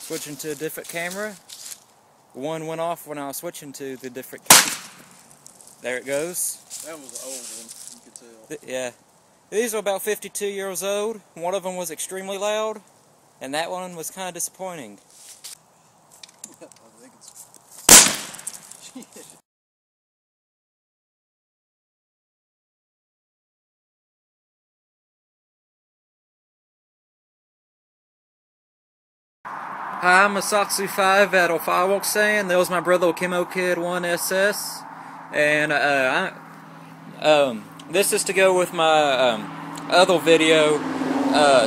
switching to a different camera. One went off when I was switching to the different camera. There it goes. That was an old one, you could tell. Yeah. These are about 52 years old. One of them was extremely loud, and that one was kind of disappointing. I think it's... Hi, I'm a Satsu 5 at a fireworks stand. That was my brother Chemo Kid 1SS, and this is to go with my other video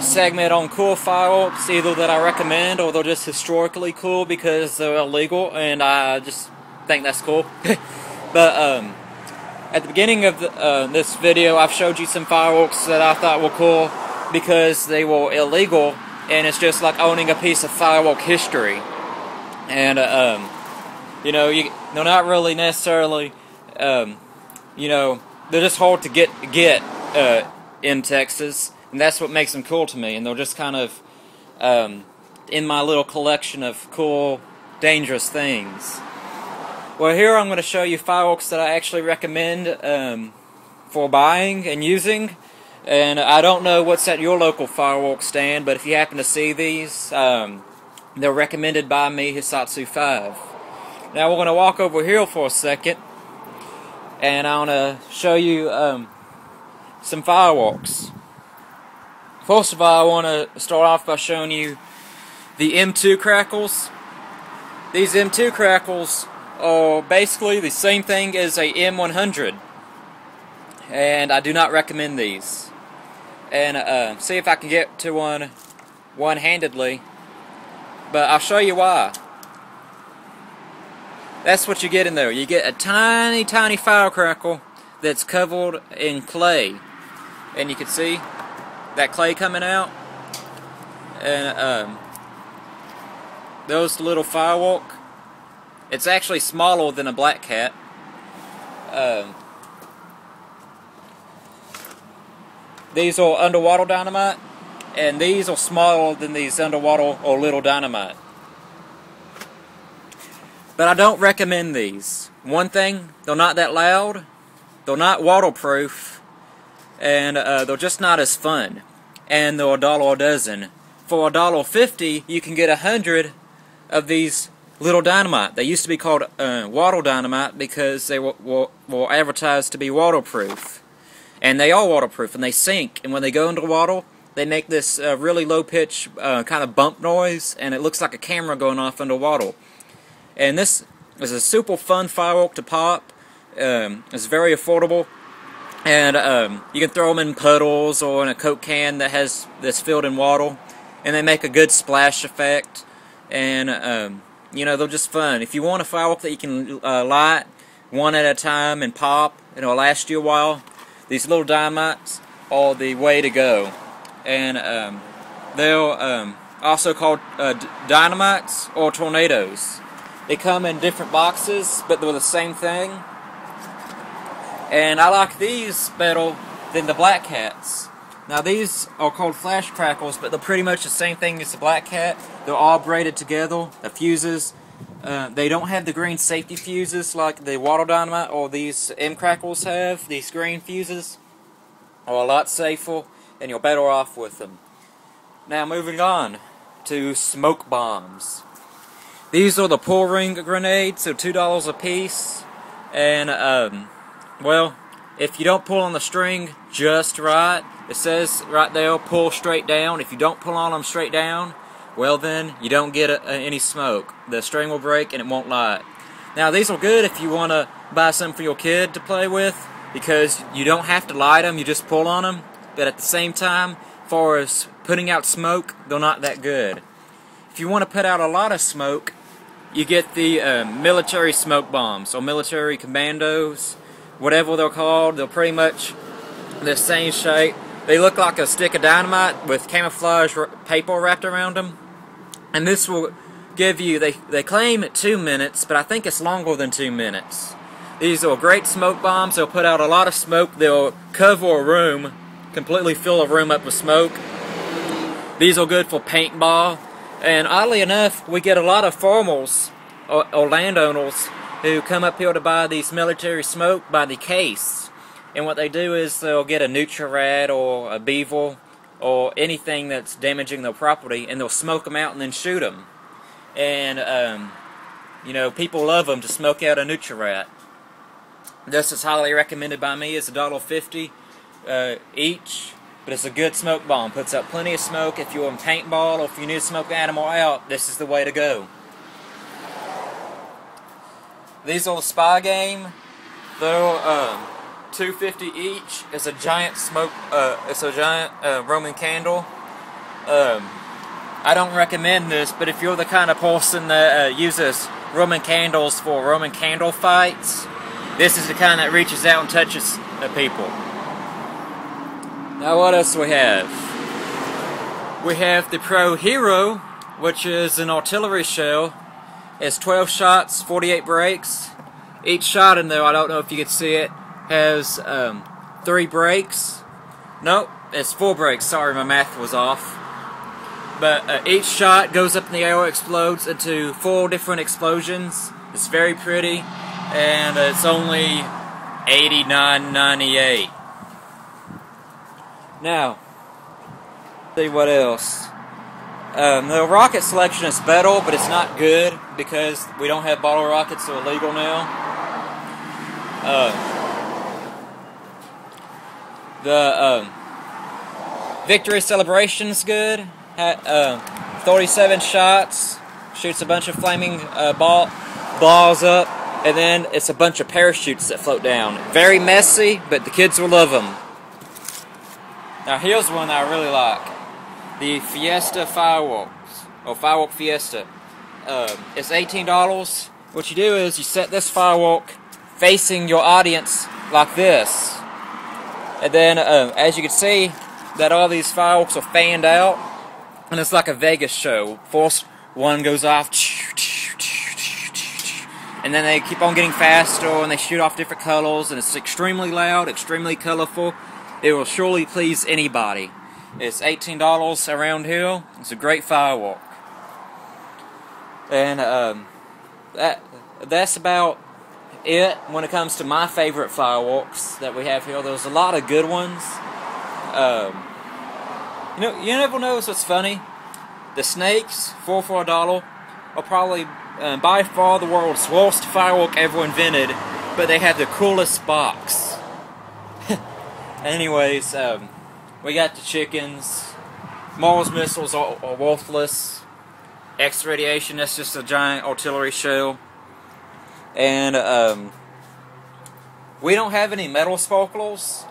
segment on cool fireworks, either that I recommend or they're just historically cool because they're illegal, and I just think that's cool. But at the beginning of this video, I've showed you some fireworks that I thought were cool because they were illegal. And it's just like owning a piece of firework history. And, you know, they're not really necessarily, you know, they're just hard to get in Texas. And that's what makes them cool to me. And they're just kind of in my little collection of cool, dangerous things. Well, here I'm going to show you fireworks that I actually recommend for buying and using. And I don't know what's at your local fireworks stand, but if you happen to see these, they're recommended by me, Hisatsu 5. Now we're going to walk over here for a second, and I want to show you some fireworks. First of all, I want to start off by showing you the M2 crackles. These M2 crackles are basically the same thing as a M100, and I do not recommend these. And see if I can get to one one-handedly, but I'll show you why. That's what you get in there. You get a tiny, tiny firecracker that's covered in clay, and you can see that clay coming out. And those little firework. It's actually smaller than a black cat. These are underwater dynamite, and these are smaller than these underwater or little dynamite. But I don't recommend these. One thing, they're not that loud, they're not waterproof, and they're just not as fun. And they're $1 a dozen. For $1.50, you can get 100 of these little dynamite. They used to be called water dynamite because they were advertised to be waterproof. And they are waterproof, and they sink, and when they go into water, they make this really low-pitch kind of bump noise, and it looks like a camera going off underwater. And this is a super fun firework to pop. It's very affordable, and you can throw them in puddles or in a Coke can that's filled in water, and they make a good splash effect. And you know, they're just fun. If you want a firework that you can light one at a time and pop, it'll last you a while. These little dynamites are the way to go, and they're also called dynamites or tornadoes. They come in different boxes, but they're the same thing. And I like these better than the black cats. Now these are called flash crackles, but they're pretty much the same thing as the black cat. They're all braided together. The fuses. They don't have the green safety fuses like the water dynamite or these M crackles have. These green fuses are a lot safer, and you're better off with them. Now moving on to smoke bombs. These are the pull ring grenades. They're $2 a piece, and well, if you don't pull on the string just right, it says right there, pull straight down. If you don't pull on them straight down, well then, you don't get any smoke. The string will break and it won't light. Now these are good if you want to buy some for your kid to play with, because you don't have to light them, you just pull on them. But at the same time, as far as putting out smoke, they're not that good. If you want to put out a lot of smoke, you get the military smoke bombs, or military commandos, whatever they're called. They're pretty much the same shape. They look like a stick of dynamite with camouflage paper wrapped around them. And this will give you, they claim 2 minutes, but I think it's longer than 2 minutes. These are great smoke bombs. They'll put out a lot of smoke. They'll cover a room, completely fill a room up with smoke. These are good for paintball. And oddly enough, we get a lot of farmers or landowners who come up here to buy these military smoke by the case. And what they do is they'll get a Nutrirat or a Bevel or anything that's damaging their property, and they'll smoke them out and then shoot them. And, you know, people love them to smoke out a Nutrirat. This is highly recommended by me. It's $1.50 each, but it's a good smoke bomb. Puts out plenty of smoke. If you're in paintball or if you need to smoke an animal out, this is the way to go. These are the Spy Game. They're $2.50 each. It's a giant smoke. It's a giant Roman candle. I don't recommend this, but if you're the kind of person that uses Roman candles for Roman candle fights, this is the kind that reaches out and touches people. Now what else do we have? We have the Pro Hero, which is an artillery shell. It's 12 shots, 48 breaks. Each shot in there, I don't know if you can see it, has 3 breaks. Nope, it's 4 breaks. Sorry, my math was off. But each shot goes up in the air, explodes into 4 different explosions. It's very pretty, and it's only $89.98. Now, see what else. The rocket selection is better, but it's not good because we don't have bottle rockets, so illegal now. The victory celebration's good. 37 shots, shoots a bunch of flaming balls up, and then it's a bunch of parachutes that float down. Very messy, but the kids will love them. Now here's one that I really like. The Fiesta Fireworks, or Firework Fiesta. It's $18. What you do is you set this firework facing your audience like this. And then, as you can see, that all these fireworks are fanned out. And it's like a Vegas show. First one goes off, and then they keep on getting faster, and they shoot off different colors, and it's extremely loud, extremely colorful. It will surely please anybody. It's $18 around here. It's a great firework. And that's about it when it comes to my favorite fireworks that we have here. There's a lot of good ones. You know, you never know what's funny. The snakes, for $1, are probably by far the world's worst firework ever invented, but they have the coolest box. Anyways, we got the chickens. Mars missiles are worthless. X radiation, that's just a giant artillery shell. And we don't have any metal sparklers,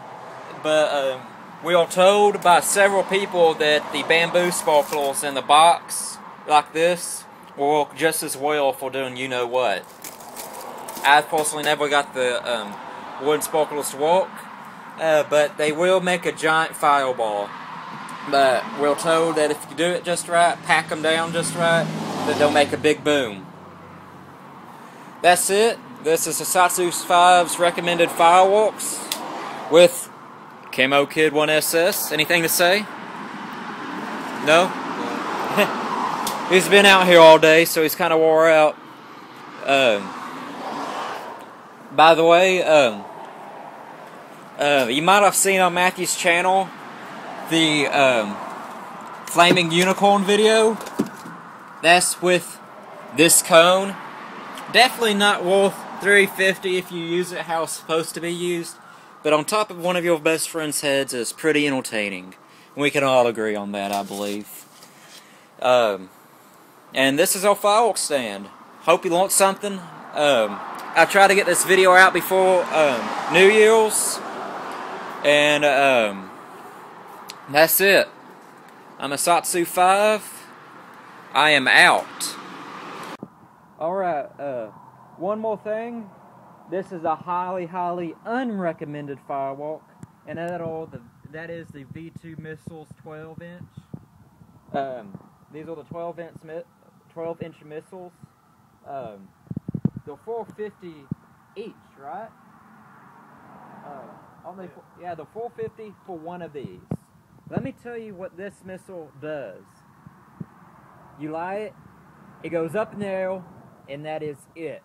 but we are told by several people that the bamboo sparklers in the box, like this, will work just as well for doing you-know-what. I personally never got the wooden sparklers to work, but they will make a giant fireball. But we're told that if you do it just right, pack them down just right, that they'll make a big boom. That's it. This is Asatsu 5's recommended fireworks with Camo Kid 1SS. Anything to say? No? He's been out here all day, so he's kind of wore out. By the way, you might have seen on Matthew's channel the Flaming Unicorn video. That's with this cone. Definitely not worth $3.50 if you use it how it's supposed to be used. But on top of one of your best friend's heads is pretty entertaining. We can all agree on that, I believe. And this is our fireworks stand. Hope you learned something. I try to get this video out before New Year's. And that's it. I'm Asatsu 5. I am out. Alright, one more thing. This is a highly, highly unrecommended firework, and that is the V2 Missiles 12-inch. These are the 12-inch missiles. They're $4.50 each, right? Yeah, they're $4.50 for one of these. Let me tell you what this missile does. You light it, it goes up in the air, and that is it.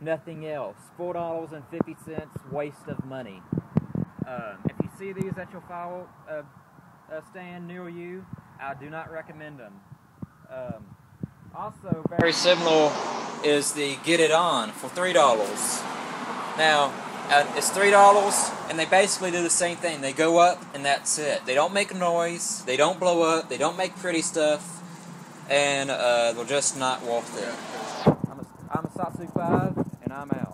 Nothing else. $4.50 waste of money. If you see these at your firework stand near you, I do not recommend them. Also, very similar is the Get It On for $3. Now, it's $3, and they basically do the same thing. They go up, and that's it. They don't make a noise, they don't blow up, they don't make pretty stuff, and they're just not worth it. I'm a Satsu 5, and I'm out.